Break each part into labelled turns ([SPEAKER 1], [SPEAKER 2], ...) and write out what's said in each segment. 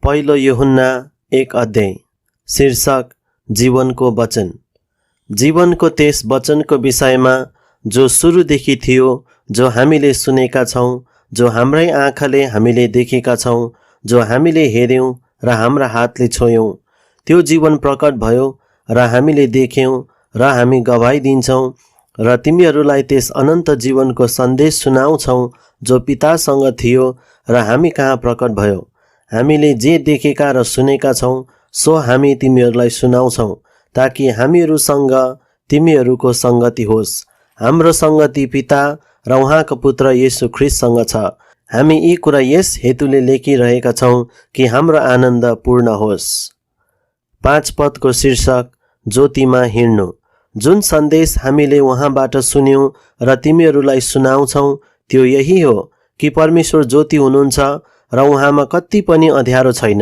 [SPEAKER 1] पहिलो यूहन्ना 1 अध्याय। शीर्षक जीवनको वचन। जीवनको त्यस वचनको विषयमा जो सुरुदेखि थियो, जो हामीले सुनेका छौँ, जो हाम्रै आँखाले हामीले देखेका छौँ, जो हामीले हेर्यौँ र हाम्रा हातले छोयौँ। त्यो जीवन प्रकट भयो र हामीले देख्यौँ र हामी गवाही दिन्छौँ र तिमीहरूलाई त्यस अनन्त जीवनको सन्देश सुनाउँछौँ जो पितासँग थियो र हामी कहाँ प्रकट भयो। हामीले जे देखेका र सुनेका छौँ सो हामी तिमीहरूलाई सुनाउँछौँ, ताकि हामीहरूसँग तिमीहरूको सङ्गति होस्। हाम्रो सङ्गति पिता र उहाँको पुत्र येशू ख्रिस्टसँग छ। हामी यी कुरा यस हेतुले लेखिरहेका छौँ कि हाम्रो आनन्द पूर्ण होस्। 5 पदको शीर्षक ज्योतिमा हिँड्नु। जुन सन्देश हामीले उहाँबाट सुन्यौँ र तिमीहरूलाई सुनाउँछौँ त्यो यही हो कि परमेश्वर ज्योति हुनुहुन्छ र उहाँमा कति पनि अँध्यारो छैन।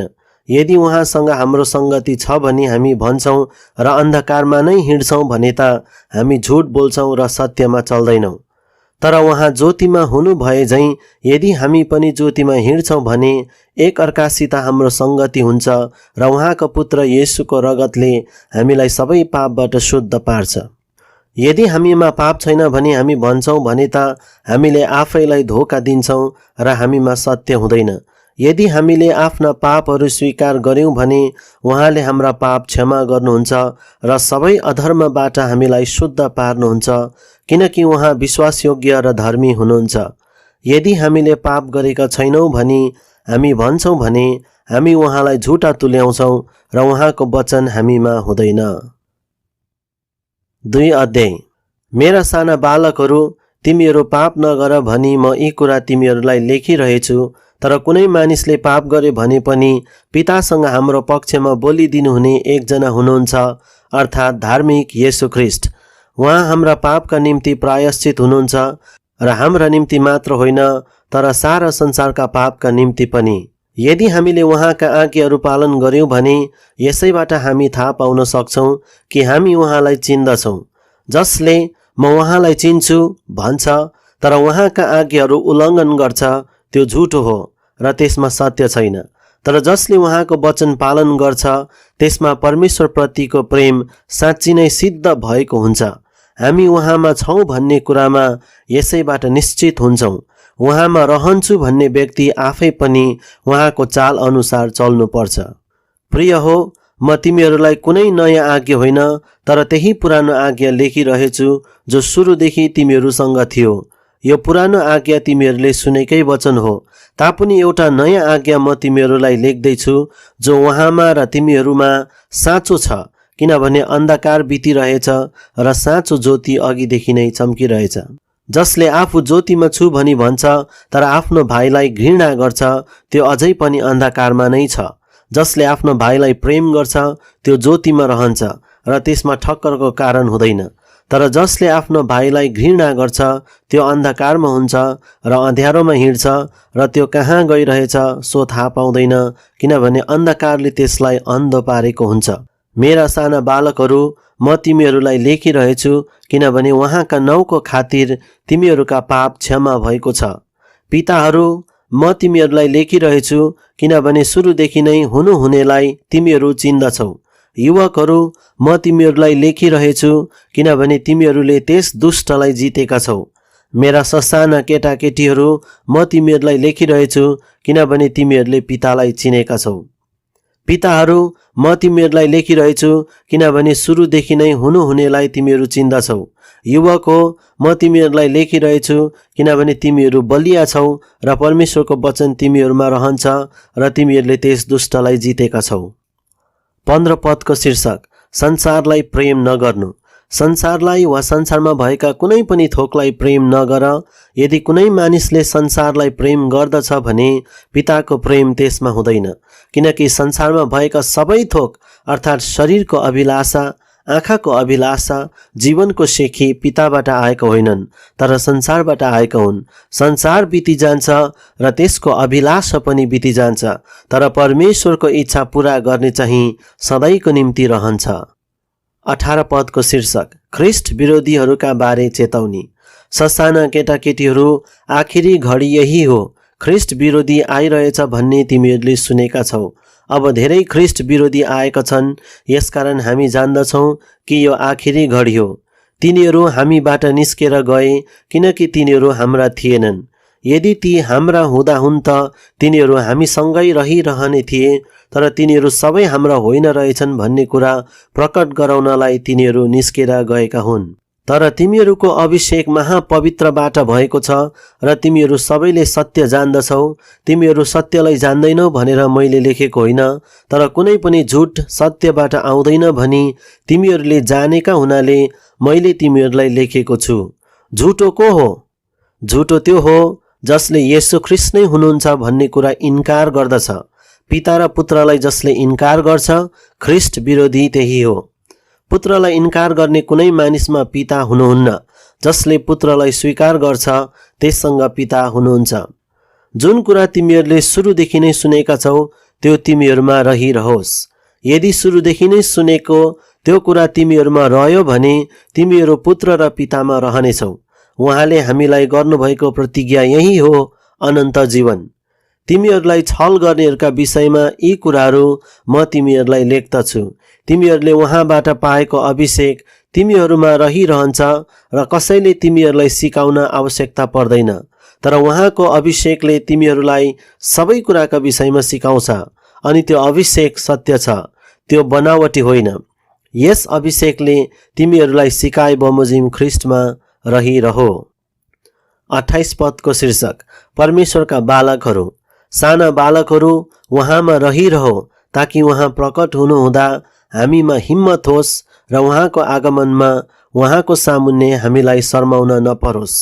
[SPEAKER 1] यदि उहाँसँग हाम्रो सङ्गति छ भने हामी भन्छौँ र अन्धकारमा नै हिँड्छौँ भने त हामी झुट बोल्छौँ र सत्यमा चल्दैनौँ। तर उहाँ ज्योतिमा हुनु भए झैँ यदि हामी पनि ज्योतिमा हिँड्छौँ भने एक अर्कासित हाम्रो सङ्गति हुन्छ र उहाँको पुत्र येशूको रगतले हामीलाई सबै पापबाट शुद्ध पार्छ। यदि हामीमा पाप छैन भने हामी भन्छौँ भने त हामीले आफैलाई धोका दिन्छौँ र हामीमा सत्य हुँदैन। यदि हामीले आफ्ना पापहरू स्वीकार गर्यौँ भने उहाँले हाम्रा पाप क्षमा गर्नुहुन्छ र सबै अधर्मबाट हामीलाई शुद्ध पार्नुहुन्छ, किनकि उहाँ विश्वासयोग्य र धर्मी हुनुहुन्छ। यदि हामीले पाप गरेका छैनौँ भने हामी भन्छौँ भने हामी उहाँलाई झुटा तुल्याउँछौँ र उहाँको वचन हामीमा हुँदैन। 2 अध्याय। मेरा साना बालकहरू, तिमीहरू पाप नगर भनी म यी कुरा तिमीहरूलाई लेखिरहेछु। तर कुनै मानिसले पाप गरे भने पनि पितासँग हाम्रो पक्षमा बोलिदिनुहुने एकजना हुनुहुन्छ, अर्थात् धार्मिक येशू ख्रिस्ट। उहाँ हाम्रा पापका निम्ति प्रायश्चित हुनुहुन्छ र हाम्रा निम्ति मात्र होइन तर सारा संसारका पापका निम्ति पनि। यदि हामीले उहाँका आज्ञाहरू पालन गर्यौँ भने यसैबाट हामी थाहा पाउन सक्छौँ कि हामी उहाँलाई चिन्दछौँ। जसले म उहाँलाई चिन्छु भन्छ तर उहाँका आज्ञाहरू उल्लङ्घन गर्छ त्यो झुटो हो र त्यसमा सत्य छैन। तर जसले उहाँको वचन पालन गर्छ त्यसमा परमेश्वर प्रतिको प्रेम साँच्ची नै सिद्ध भएको हुन्छ। हामी उहाँमा छौँ भन्ने कुरामा यसैबाट निश्चित हुन्छौँ। उहाँमा रहन्छु भन्ने व्यक्ति आफै पनि उहाँको चाल अनुसार चल्नुपर्छ। प्रिय हो, म तिमीहरूलाई कुनै नयाँ आज्ञा होइन तर त्यही पुरानो आज्ञा लेखिरहेछु जो सुरुदेखि तिमीहरूसँग थियो। यो पुरानो आज्ञा तिमीहरूले सुनेकै वचन हो, तापनि एउटा नयाँ आज्ञा म तिमीहरूलाई लेख्दैछु जो उहाँमा र तिमीहरूमा साँचो छ, किनभने अन्धकार बितिरहेछ र साँचो ज्योति अघिदेखि नै चम्किरहेछ। जसले आफू ज्योतिमा छु भनी भन्छ तर आफ्नो भाइलाई घृणा गर्छ त्यो अझै पनि अन्धकारमा नै छ। जसले आफ्नो भाइलाई प्रेम गर्छ त्यो ज्योतिमा रहन्छ र त्यसमा ठक्करको कारण हुँदैन। तर जसले आफ्नो भाइलाई घृणा गर्छ त्यो अन्धकारमा हुन्छ र अँध्यारोमा हिँड्छ र त्यो कहाँ गइरहेछ सो थाहा पाउँदैन, किनभने अन्धकारले त्यसलाई अन्धो पारेको हुन्छ। मेरा साना बालकहरू, म तिमीहरूलाई लेखिरहेछु किनभने उहाँका नाउँको खातिर तिमीहरूका पाप क्षमा भएको छ। पिताहरू, म तिमीहरूलाई लेखिरहेछु किनभने सुरुदेखि नै हुनुहुनेलाई तिमीहरू चिन्दछौ। युवकहरू, म तिमीहरूलाई लेखिरहेछु किनभने तिमीहरूले त्यस दुष्टलाई जितेका छौ। मेरा ससाना केटाकेटीहरू, म तिमीहरूलाई लेखिरहेछु किनभने तिमीहरूले पितालाई चिनेका छौ। पिताहरू, म तिमीहरूलाई लेखिरहेछु किनभने सुरुदेखि नै हुनुहुनेलाई तिमीहरू चिन्दछौ। युवक हो, म तिमीहरूलाई लेखिरहेछु किनभने तिमीहरू बलिया छौ र परमेश्वरको वचन तिमीहरूमा रहन्छ र तिमीहरूले त्यस दुष्टलाई जितेका छौ। 15 पदको शीर्षक संसारलाई प्रेम नगर्नु। संसारलाई वा संसारमा भएका कुनै पनि थोकलाई प्रेम नगर। यदि कुनै मानिसले संसारलाई प्रेम गर्दछ भने पिताको प्रेम त्यसमा हुँदैन, किनकि संसारमा भएका सबै थोक अर्थात् शरीरको अभिलाषा, आँखाको अभिलाषा, जीवनको सेखी पिताबाट आएका होइनन् तर संसारबाट आएका हुन्। संसार बिति जान्छ र त्यसको अभिलाषा पनि बिति जान्छ, तर परमेश्वरको इच्छा पूरा गर्ने चाहिँ सधैँको निम्ति रहन्छ। 18 पदको शीर्षक ख्रिस्ट विरोधीहरूका बारे चेतावनी। ससाना केटाकेटीहरू, आखिरी घडी यही हो। ख्रिस्ट विरोधी आइरहेछ भन्ने तिमीहरूले सुनेका छौ। अब धेरै ख्रीष्ट विरोधी आएका छन्। यसकारण हामी जान्दछौँ कि यो आखिरी घडी हो। तिनीहरू हामीबाट निस्केर गए किनकि तिनीहरू हाम्रा थिएनन्। यदि ती हाम्रा हुँदाहुन् त तिनीहरू हामीसँगै रहिरहने थिए, तर तिनीहरू सबै हाम्रा होइन रहेछन् भन्ने कुरा प्रकट गराउनलाई तिनीहरू निस्केर गएका हुन्। तर तिमीहरूको अभिषेक महापवित्रबाट भएको छ र तिमीहरू सबैले सत्य जान्दछौ। तिमीहरू सत्यलाई जान्दैनौ भनेर मैले लेखेको होइन, तर कुनै पनि झुट सत्यबाट आउँदैन भनी तिमीहरूले जानेका हुनाले मैले तिमीहरूलाई लेखेको छु। झुटो को हो? झुटो त्यो हो जसले येशू ख्रीष्ट नै हुनुहुन्छ भन्ने कुरा इन्कार गर्दछ। पिता र पुत्रलाई जसले इन्कार गर्छ, ख्रीष्ट विरोधी त्यही हो। पुत्रलाई इन्कार गर्ने कुनै मानिसमा पिता हुनुहुन्न। जसले पुत्रलाई स्वीकार गर्छ त्यससँग पिता हुनुहुन्छ। जुन कुरा तिमीहरूले सुरुदेखि नै सुनेका छौ त्यो तिमीहरूमा रहिरहोस्। यदि सुरुदेखि नै सुनेको त्यो कुरा तिमीहरूमा रह्यो भने तिमीहरू पुत्र र पितामा रहनेछौ। उहाँले हामीलाई गर्नुभएको प्रतिज्ञा यही हो, अनन्त जीवन। तिमीहरूलाई छल गर्नेहरूका विषयमा यी कुराहरू म तिमीहरूलाई लेख्दछु। तिमीहरूले उहाँबाट पाएको अभिषेक तिमीहरूमा रहिरहन्छ र कसैले तिमीहरूलाई सिकाउन आवश्यकता पर्दैन। तर उहाँको अभिषेकले तिमीहरूलाई सबै कुराका विषयमा सिकाउँछ अनि त्यो अभिषेक सत्य छ, त्यो बनावटी होइन। यस अभिषेकले तिमीहरूलाई सिकाए बमोजिम ख्रीष्टमा रहिरहो। 28 पदको शीर्षक परमेश्वरका बालकहरू। साना बालकहरू उहाँमा रहिरहो ताकि उहाँ प्रकट हुनुहुँदा हामीमा हिम्मत होस् र उहाँको आगमनमा उहाँको सामुन्ने हामीलाई शर्माउन नपरोस्।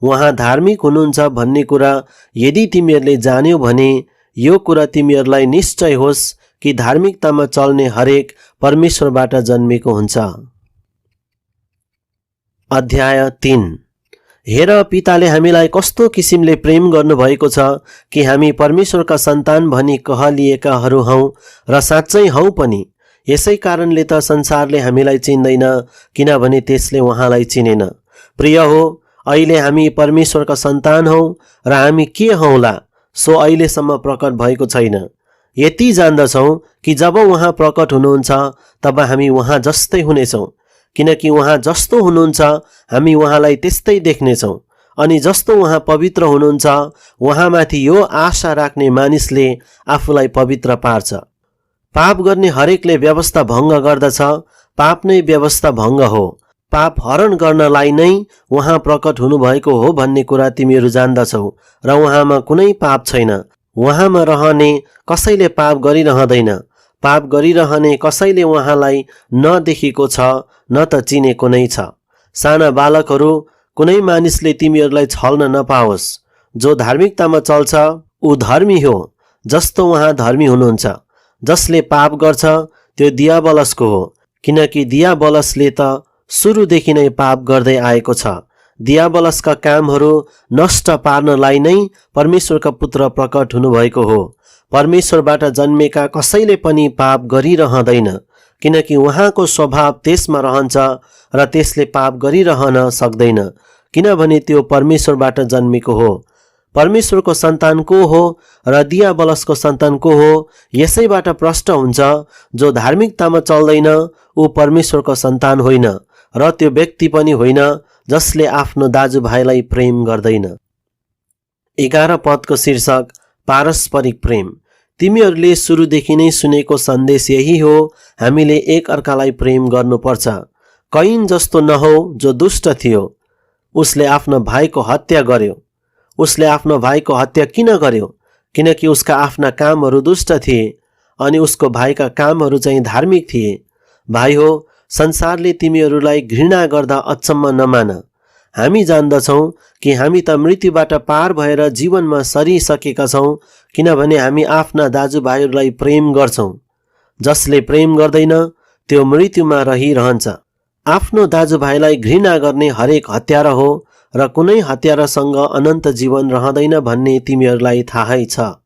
[SPEAKER 1] उहाँ धार्मिक हुनुहुन्छ भन्ने कुरा यदि तिमीहरूले जान्यौ भने यो कुरा तिमीहरूलाई निश्चय होस् कि धार्मिकतामा चल्ने हरेक परमेश्वरबाट जन्मेको हुन्छ। अध्याय 3। हेर, पिताले हामीलाई कस्तो किसिमले प्रेम गर्नुभएको छ कि हामी परमेश्वरका सन्तान भनी कहलिएकाहरू हौं र साँच्चै हौं पनि। यसै कारणले त संसारले हामीलाई चिन्दैन, किनभने त्यसले उहाँलाई चिनेन। प्रिय हो, अहिले हामी परमेश्वरका सन्तान हौं र हामी के हौंला सो अहिलेसम्म प्रकट भएको छैन। यति जान्दछौं कि जब उहाँ प्रकट हुनुहुन्छ तब हामी उहाँ जस्तै हुनेछौं, किनकि उहाँ जस्तो हुनुहुन्छ हामी उहाँलाई त्यस्तै देख्नेछौं। अनि जस्तो उहाँ पवित्र हुनुहुन्छ उहाँमाथि यो आशा राख्ने मानिसले आफूलाई पवित्र पार्छ। पाप गर्ने हरेकले व्यवस्था भङ्ग गर्दछ। पाप नै व्यवस्था भङ्ग हो। पाप हरण गर्नलाई नै उहाँ प्रकट हुनुभएको हो भन्ने कुरा तिमीहरू जान्दछौ र उहाँमा कुनै पाप छैन। उहाँमा रहने कसैले पाप गरिरहँदैन। पाप गरिरहने कसैले उहाँलाई नदेखेको छ न त चिनेको नै छ। साना बालकहरू, कुनै मानिसले तिमीहरूलाई छल्न नपाओस्। जो धार्मिकतामा चल्छ ऊ धर्मी हो जस्तो उहाँ धर्मी हुनुहुन्छ। जसले पाप गर्छ त्यो दियाबलसको हो, किनकि दियाबलसले त सुरुदेखि नै पाप गर्दै आएको छ। दियाबलसका कामहरू नष्ट पार्नलाई नै परमेश्वरका पुत्र प्रकट हुनुभएको हो। परमेश्वरबाट जन्मेका कसैले पनि पाप गरिरहँदैन, किनकि उहाँको स्वभाव त्यसमा रहन्छ र त्यसले पाप गरिरहन सक्दैन, किनभने त्यो परमेश्वरबाट जन्मेको हो। परमेश्वरको सन्तान को हो र दियाबलसको सन्तान को हो यसैबाट प्रष्ट हुन्छ। जो धार्मिकतामा चल्दैन ऊ परमेश्वरको सन्तान होइन र त्यो व्यक्ति पनि होइन जसले आफ्नो दाजुभाइलाई प्रेम गर्दैन। 11 पदको शीर्षक पारस्परिक प्रेम। तिमीहरूले सुरुदेखि नै सुनेको सन्देश यही हो, हामीले एक अर्कालाई प्रेम गर्नुपर्छ। कैन जस्तो नहो जो दुष्ट थियो, उसले आफ्नो भाइको हत्या गर्यो। उसले आफ्नो भाइको हत्या किन गर्यो? किनकि उसका आफ्ना कामहरू दुष्ट थिए अनि उसको भाइका कामहरू चाहिँ धार्मिक थिए। भाइ हो, संसारले तिमीहरूलाई घृणा गर्दा अचम्म नमान। हामी जान्दछौँ कि हामी त मृत्युबाट पार भएर जीवनमा सरिसकेका छौँ, किनभने हामी आफ्ना दाजुभाइहरूलाई प्रेम गर्छौँ। जसले प्रेम गर्दैन त्यो मृत्युमा रहिरहन्छ। आफ्नो दाजुभाइलाई घृणा गर्ने हरेक हत्यारा हो र कुनै हत्यारासँग अनन्त जीवन रहँदैन भन्ने तिमीहरूलाई थाहै छ।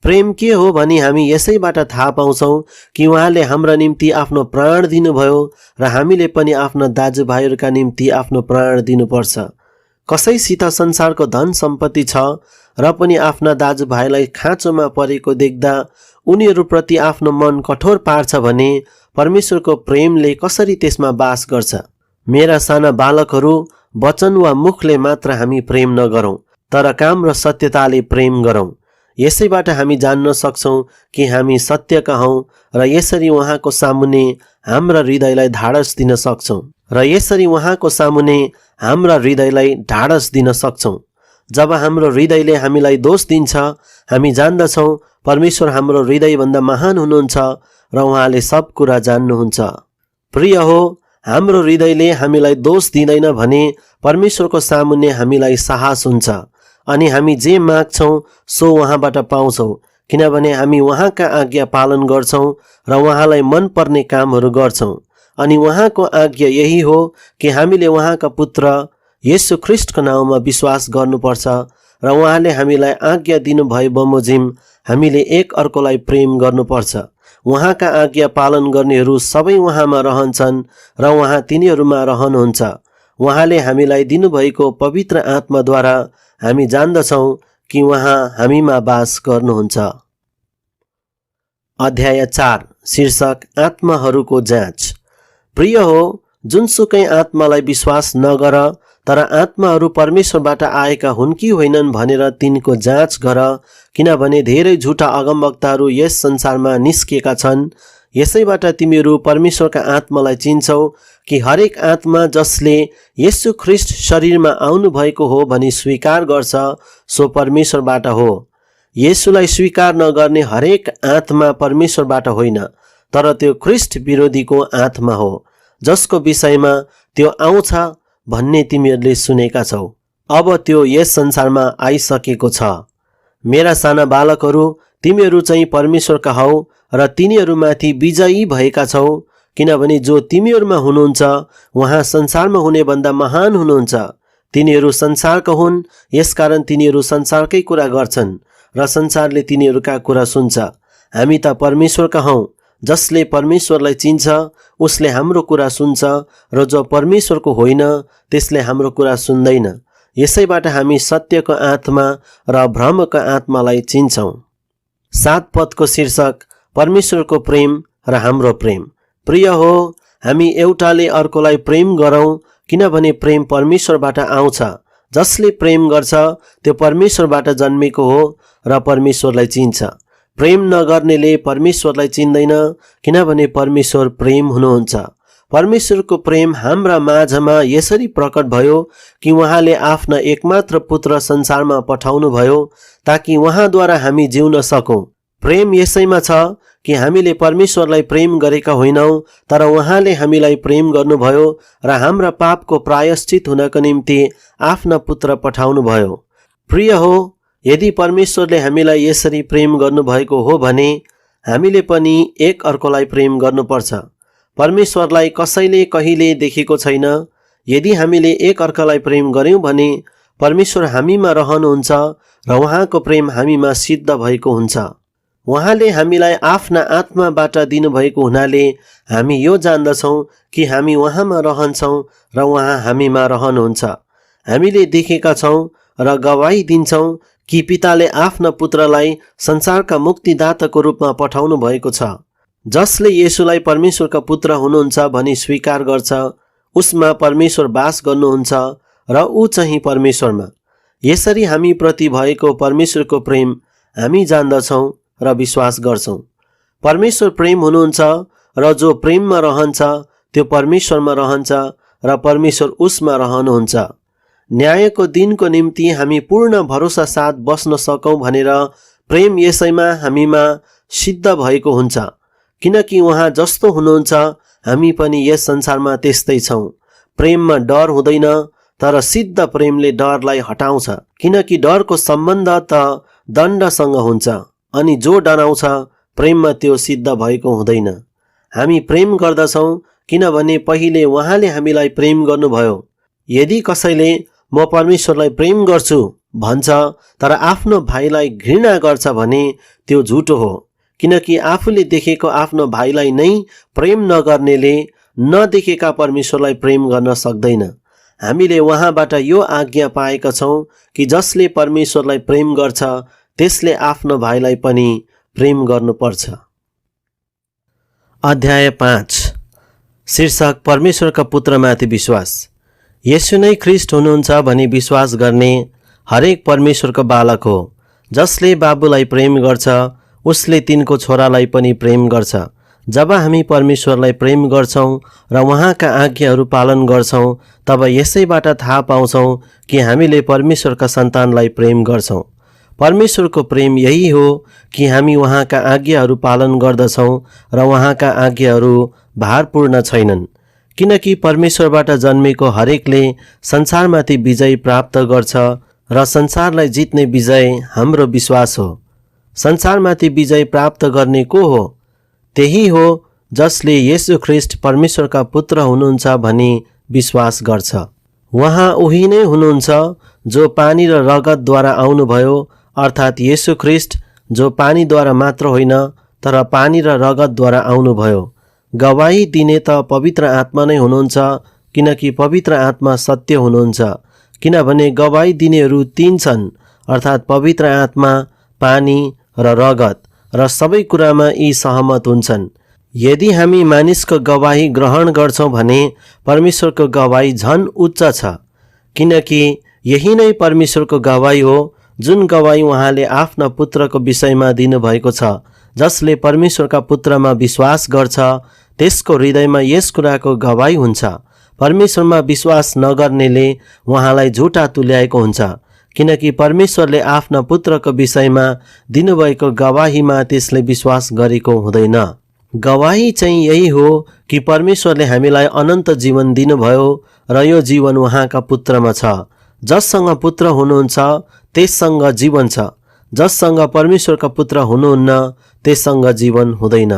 [SPEAKER 1] प्रेम के हो भनी हामी यसैबाट थाहा पाउँछौँ कि उहाँले हाम्रा निम्ति आफ्नो प्राण दिनुभयो र हामीले पनि आफ्ना दाजुभाइहरूका निम्ति आफ्नो प्राण दिनुपर्छ। कसैसित संसारको धन सम्पत्ति छ र पनि आफ्ना दाजुभाइलाई खाँचोमा परेको देख्दा उनीहरूप्रति आफ्नो मन कठोर पार्छ भने परमेश्वरको प्रेमले कसरी त्यसमा बास गर्छ। मेरा साना बालकहरू, वचन वा मुखले मात्र हामी प्रेम नगरौँ, तर काम र सत्यताले प्रेम गरौँ। यसैबाट हामी जान्न सक्छौँ कि हामी सत्यका हौँ र यसरी उहाँको सामुन्ने हाम्रा हृदयलाई ढाडस दिन सक्छौँ। जब हाम्रो हृदयले हामीलाई दोष दिन्छ, हामी जान्दछौँ परमेश्वर हाम्रो हृदयभन्दा महान हुनुहुन्छ र उहाँले सब कुरा जान्नुहुन्छ। प्रिय हो, हाम्रो हृदयले हामीलाई दोष दिँदैन भने परमेश्वरको सामुन्ने हामीलाई साहस हुन्छ अनि हामी जे माग्छौँ सो उहाँबाट पाउँछौँ, किनभने हामी उहाँका आज्ञा पालन गर्छौँ र उहाँलाई मनपर्ने कामहरू गर्छौँ। अनि उहाँको आज्ञा यही हो कि हामीले उहाँका पुत्र येशू ख्रीष्टको नाउँमा विश्वास गर्नुपर्छ र उहाँले हामीलाई आज्ञा दिनुभए बमोजिम हामीले एक अर्कोलाई प्रेम गर्नुपर्छ। उहाँका आज्ञा पालन गर्नेहरू सबै उहाँमा रहन्छन् र उहाँ तिनीहरूमा रहनुहुन्छ। उहाँले हामीलाई दिनुभएको पवित्र आत्माद्वारा हामी जान्दछौँ कि उहाँ हामीमा बास गर्नुहुन्छ। अध्याय 4 शीर्षक आत्माहरूको जाँच। प्रिय हो, जुनसुकै आत्मालाई विश्वास नगर, तर आत्माहरू परमेश्वरबाट आएका हुन् कि होइनन् भनेर तिनको जाँच गर, किनभने धेरै झुटा अगमवक्ताहरू यस संसारमा निस्किएका छन्। यसैबाट तिमीहरू परमेश्वरका आत्मालाई चिन्छौ कि हरेक आत्मा जसले येशू ख्रीष्ट शरीरमा आउनुभएको हो भनी स्वीकार गर्छ सो परमेश्वरबाट हो। येशूलाई स्वीकार नगर्ने हरेक आत्मा परमेश्वरबाट होइन, तर त्यो ख्रीष्ट विरोधीको आत्मा हो, जसको विषयमा त्यो आउँछ भन्ने तिमीहरूले सुनेका छौ। अब त्यो यस संसारमा आइसकेको छ। मेरा साना बालकहरू, तिमीहरू चाहिँ परमेश्वरका हौ र तिनीहरूमाथि विजयी भएका छौ, किनभने जो तिमीहरूमा हुनुहुन्छ उहाँ संसारमा हुने भन्दा महान हुनुहुन्छ। तिनीहरू संसारका हुन्, यसकारण तिनीहरू संसारकै कुरा गर्छन् र संसारले तिनीहरूका कुरा सुन्छ। हामी त परमेश्वरका हौँ। जसले परमेश्वरलाई चिन्छ उसले हाम्रो कुरा सुन्छ र जो परमेश्वरको होइन त्यसले हाम्रो कुरा सुन्दैन। यसैबाट हामी सत्यको आत्मा र भ्रमको आत्मालाई चिन्छौँ। 7 पदको शीर्षक परमेश्वरको प्रेम र हाम्रो प्रेम। प्रिय हो, हामी एउटाले अर्कोलाई प्रेम गरौँ, किनभने प्रेम परमेश्वरबाट आउँछ। जसले प्रेम गर्छ त्यो परमेश्वरबाट जन्मेको हो र परमेश्वरलाई चिन्छ। प्रेम नगर्नेले परमेश्वरलाई चिन्दैन, किनभने परमेश्वर प्रेम हुनुहुन्छ। परमेश्वरको प्रेम हाम्रा माझमा यसरी प्रकट भयो कि उहाँले आफ्ना एकमात्र पुत्र संसारमा पठाउनु भयो ताकि उहाँद्वारा हामी जिउन सकौँ। प्रेम यसैमा छ कि हामीले परमेश्वरलाई प्रेम गरेका होइनौँ, तर उहाँले हामीलाई प्रेम गर्नुभयो र हाम्रा पापको प्रायश्चित हुनको निम्ति आफ्ना पुत्र पठाउनु भयो। प्रिय हो, यदि परमेश्वरले हामीलाई यसरी प्रेम गर्नुभएको हो भने हामीले पनि एक अर्कोलाई प्रेम गर्नुपर्छ। परमेश्वरलाई कसैले कहिले देखेको छैन। यदि हामीले एक अर्कालाई प्रेम गर्यौँ भने परमेश्वर हामीमा रहनुहुन्छ र उहाँको प्रेम हामीमा सिद्ध भएको हुन्छ। उहाँले हामीलाई आफ्ना आत्माबाट दिनुभएको हुनाले हामी यो जान्दछौँ कि हामी उहाँमा रहन्छौँ र उहाँ हामीमा रहनुहुन्छ। हामीले देखेका छौँ र गवाही दिन्छौँ कि पिताले आफ्ना पुत्रलाई संसारका मुक्तिदाताको रूपमा पठाउनु भएको छ। जसले येशूलाई परमेश्वरका पुत्र हुनुहुन्छ भनी स्वीकार गर्छ उसमा परमेश्वर बास गर्नुहुन्छ र ऊ चाहिँ परमेश्वरमा। यसरी हामी प्रति भएको परमेश्वरको प्रेम हामी जान्दछौँ र विश्वास गर्छौँ। परमेश्वर प्रेम हुनुहुन्छ र जो प्रेममा रहन्छ त्यो परमेश्वरमा रहन्छ र परमेश्वर उसमा रहनुहुन्छ। न्यायको दिनको निम्ति हामी पूर्ण भरोसा साथ बस्न सकौँ भनेर प्रेम यसैमा हामीमा सिद्ध भएको हुन्छ, किनकि उहाँ जस्तो हुनुहुन्छ हामी पनि यस संसारमा त्यस्तै छौँ। प्रेममा डर हुँदैन, तर सिद्ध प्रेमले डरलाई हटाउँछ, किनकि डरको सम्बन्ध त दण्डसँग हुन्छ अनि जो डराउँछ प्रेममा त्यो सिद्ध भएको हुँदैन। हामी प्रेम गर्दछौँ किनभने पहिले उहाँले हामीलाई प्रेम गर्नुभयो। यदि कसैले म परमेश्वरलाई प्रेम गर्छु भन्छ तर आफ्नो भाइलाई घृणा गर्छ भने त्यो झुटो हो, किनकि आफूले देखेको आफ्नो भाइलाई नै प्रेम नगर्नेले नदेखेका परमेश्वरलाई प्रेम गर्न सक्दैन। हामीले उहाँबाट यो आज्ञा पाएका छौँ कि जसले परमेश्वरलाई प्रेम गर्छ त्यसले आफ्नो भाइलाई पनि प्रेम गर्नुपर्छ। अध्याय 5 शीर्षक परमेश्वरका पुत्रमाथि विश्वास। येशू नै ख्रीष्ट हुनुहुन्छ भनी विश्वास गर्ने हरेक परमेश्वरको बालक हो। जसले बाबुलाई प्रेम गर्छ उसले तिनको छोरालाई पनि प्रेम गर्छ। जब हामी परमेश्वरलाई प्रेम गर्छौं र उहाँका आज्ञाहरू पालन गर्छौं तब यसैबाट थाहा पाउँछौं कि हामीले परमेश्वरका सन्तानलाई प्रेम गर्छौं। परमेश्वरको प्रेम यही हो कि हामी उहाँका आज्ञाहरू पालन गर्दछौं र उहाँका आज्ञाहरू भारपूर्ण छैनन्। किनकि परमेश्वरबाट जन्मेको हरेकले संसारमाथि विजय प्राप्त गर्छ र संसारलाई जित्ने विजय हाम्रो विश्वास हो। संसारमाथि विजय प्राप्त गर्ने को हो? त्यही हो जसले येशू ख्रीष्ट परमेश्वरका पुत्र हुनुहुन्छ भनी विश्वास गर्छ। उहाँ उही नै हुनुहुन्छ जो पानी र रगतद्वारा आउनुभयो, अर्थात् येशू ख्रीष्ट जो पानीद्वारा मात्र होइन तर पानी र रगतद्वारा आउनुभयो। गवाही दिने त पवित्र आत्मा नै हुनुहुन्छ, किनकि पवित्र आत्मा सत्य हुनुहुन्छ। किनभने गवाही दिनेहरू 3 छन्, अर्थात् पवित्र आत्मा, पानी र रगत, र सबै कुरामा यी सहमत हुन्छन्। यदि हामी मानिसको गवाही ग्रहण गर्छौं भने परमेश्वरको गवाही झन उच्च छ, किनकि यही नै परमेश्वरको गवाही हो जुन गवाही उहाँले आफ्ना पुत्रको विषयमा दिनुभएको छ। जसले परमेश्वरका पुत्रमा विश्वास गर्छ त्यसको हृदयमा यस कुराको गवाही हुन्छ। परमेश्वरमा विश्वास नगर्नेले उहाँलाई झुटा तुल्याएको हुन्छ, किनकि परमेश्वरले आफ्ना पुत्रको विषयमा दिनुभएको गवाहीमा त्यसले विश्वास गरेको हुँदैन। गवाही चाहिँ यही हो कि परमेश्वरले हामीलाई अनन्त जीवन दिनुभयो र यो जीवन उहाँका पुत्रमा छ। जससँग पुत्र हुनुहुन्छ त्यससँग जीवन छ, जससँग परमेश्वरका पुत्र हुनुहुन्न त्यससँग जीवन हुँदैन।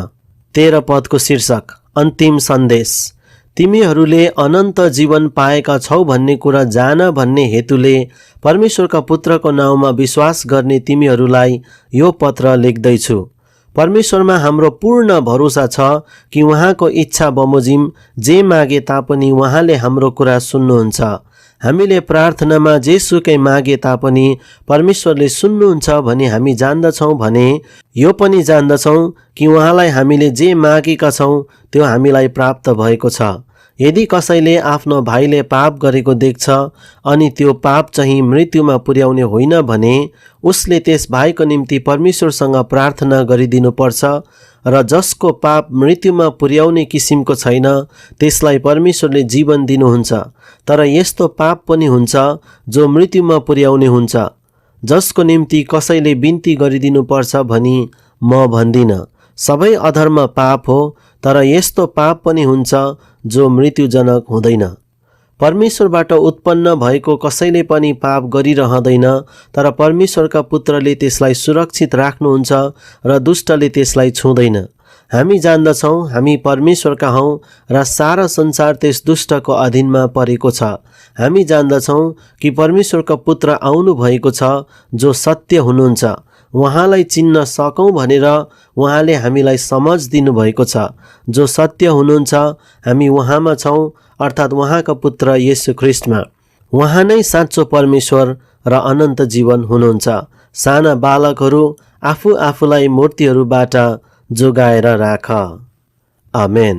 [SPEAKER 1] 13 पदको शीर्षक अन्तिम सन्देश। तिमीहरूले अनन्त जीवन पाएका छौ भन्ने कुरा जान भन्ने हेतुले परमेश्वरका पुत्रको नाउँमा विश्वास गर्ने तिमीहरूलाई यो पत्र लेख्दैछु। परमेश्वरमा हाम्रो पूर्ण भरोसा छ कि उहाँको इच्छा बमोजिम जे मागे तापनि उहाँले हाम्रो कुरा सुन्नुहुन्छ। हामीले प्रार्थनामा जेसुकै मागे तापनि परमेश्वरले सुन्नुहुन्छ भनी हामी जान्दछौँ भने यो पनि जान्दछौँ कि उहाँलाई हामीले जे मागेका छौँ त्यो हामीलाई प्राप्त भएको छ। यदि कसैले आफ्नो भाइले पाप गरेको देख्छ अनि त्यो पाप चाहिँ मृत्युमा पुर्याउने होइन भने उसले त्यस भाइको निम्ति परमेश्वरसँग प्रार्थना गरिदिनुपर्छ र जसको पाप मृत्युमा पुर्याउने किसिमको छैन त्यसलाई परमेश्वरले जीवन दिनुहुन्छ। तर यस्तो पाप पनि हुन्छ जो मृत्युमा पुर्याउने हुन्छ, जसको निम्ति कसैले बिन्ती गरिदिनुपर्छ भनी म भन्दिनँ। सबै अधर्म पाप हो, तर यस्तो पाप पनि हुन्छ जो मृत्युजनक हुँदैन। परमेश्वरबाट उत्पन्न भएको कसैले पनि पाप गरिरहँदैन, तर परमेश्वरका पुत्रले त्यसलाई सुरक्षित राख्नुहुन्छ र दुष्टले त्यसलाई छुँदैन। हामी जान्दछौँ हामी परमेश्वरका हौँ र सारा संसार त्यस दुष्टको अधीनमा परेको छ। हामी जान्दछौँ कि परमेश्वरका पुत्र आउनु भएको छ जो सत्य हुनुहुन्छ। उहाँलाई चिन्न सकौँ भनेर उहाँले हामीलाई समझ दिनुभएको छ। जो सत्य हुनुहुन्छ हामी उहाँमा छौँ, अर्थात् उहाँका पुत्र येशू ख्रीष्टमा। उहाँ नै साँचो परमेश्वर र अनन्त जीवन हुनुहुन्छ। साना बालकहरू आफू आफूलाई मूर्तिहरूबाट जोगाएर राख। आमेन।